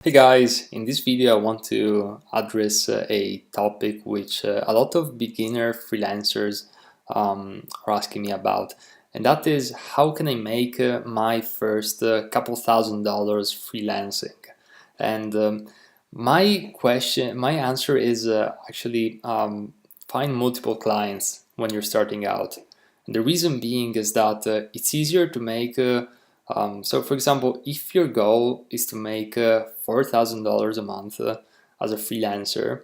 Hey guys, in this video I want to address a topic which a lot of beginner freelancers are asking me about, and that is how can I make my first couple $1,000s freelancing. And my answer is actually find multiple clients when you're starting out. And the reason being is that it's easier to make so for example, if your goal is to make $4,000 a month as a freelancer,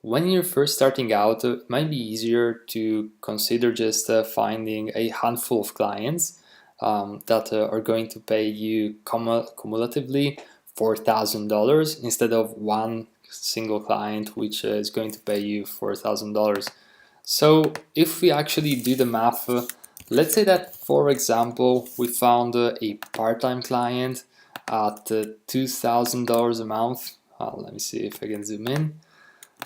when you're first starting out, it might be easier to consider just finding a handful of clients that are going to pay you cumulatively $4,000 instead of one single client which is going to pay you $4,000. So if we actually do the math, let's say that, for example, we found a part-time client at $2,000 a month. Let me see if I can zoom in.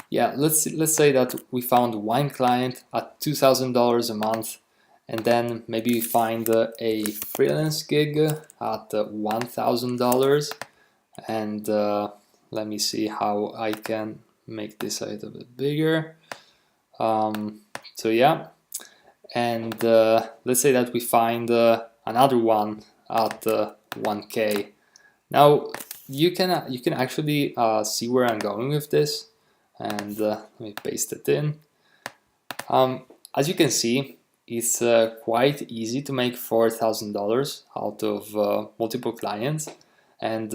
Yeah, let's say that we found one client at $2,000 a month, and then maybe we find a freelance gig at $1,000, and let me see how I can make this a little bit bigger. So yeah, and let's say that we find another one at 1K. Now you can actually see where I'm going with this, and let me paste it in. As you can see, it's quite easy to make $4,000 out of multiple clients, and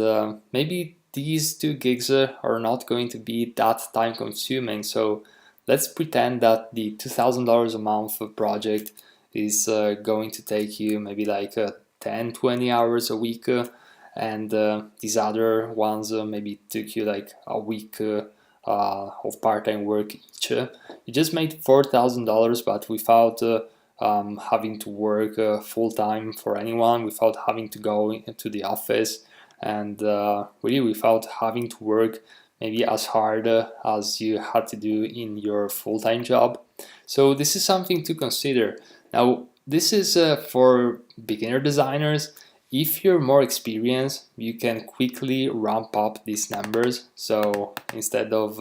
maybe these two gigs are not going to be that time consuming. So let's pretend that the $2,000 a month project is going to take you maybe like 10-20 hours a week, and these other ones maybe took you like a week of part-time work each. You just made $4,000, but without having to work full-time for anyone, without having to go into the office, and really without having to work maybe as hard as you had to do in your full-time job. So this is something to consider. Now, this is for beginner designers. If you're more experienced, you can quickly ramp up these numbers. So instead of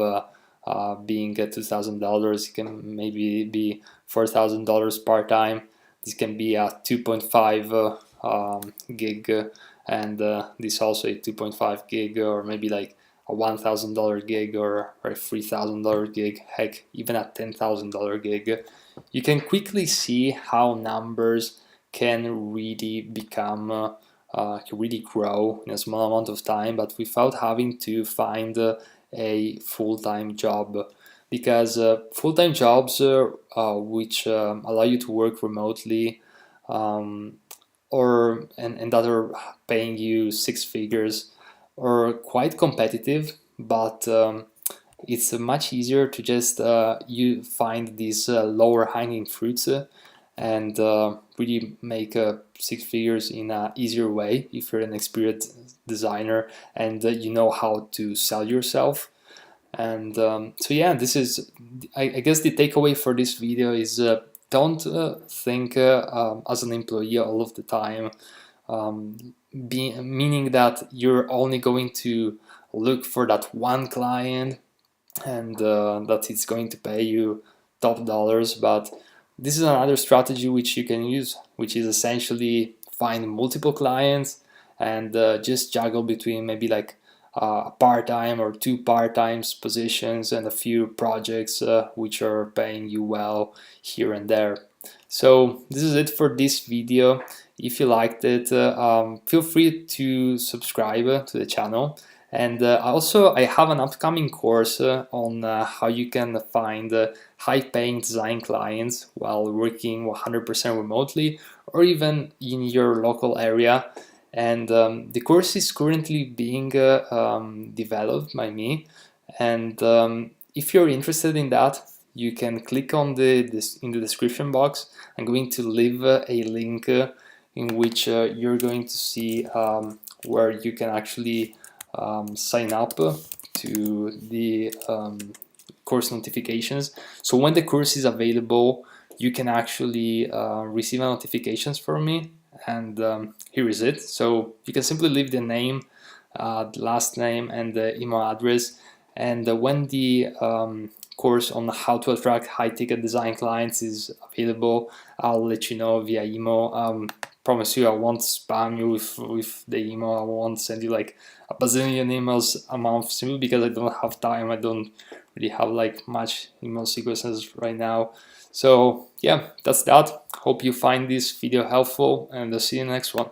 being at $2,000, it can maybe be $4,000 part-time. This can be a 2.5 gig, and this also a 2.5 gig, or maybe like a $1,000 gig, or a $3,000 gig, heck, even a $10,000 gig. You can quickly see how numbers can really become can really grow in a small amount of time, but without having to find a full-time job, because full-time jobs which allow you to work remotely, and that are paying you six figures, are quite competitive, but it's much easier to just you find these lower hanging fruits and really make six figures in an easier way if you're an experienced designer and you know how to sell yourself. And so yeah, this is I guess the takeaway for this video is don't think as an employee all of the time, meaning that you're only going to look for that one client and that it's going to pay you top dollars. But this is another strategy which you can use, which is essentially find multiple clients and just juggle between maybe like a part-time or two part-times positions and a few projects which are paying you well here and there. So this is it for this video. If you liked it, feel free to subscribe to the channel. And also, I have an upcoming course on how you can find high-paying design clients while working 100% remotely, or even in your local area. And the course is currently being developed by me. And if you're interested in that, you can click on in the description box. I'm going to leave a link in which you're going to see where you can actually sign up to the course notifications. So when the course is available, you can actually receive notifications from me. And here is it. So you can simply leave the name the last name and the email address. And when the course on how to attract high-ticket design clients is available, I'll let you know via email. Promise you I won't spam you with the email. I won't send you like a bazillion emails a month, simply because I don't have time. I don't really have like much email sequences right now. So yeah, that's that. Hope you find this video helpful, and I'll see you in the next one.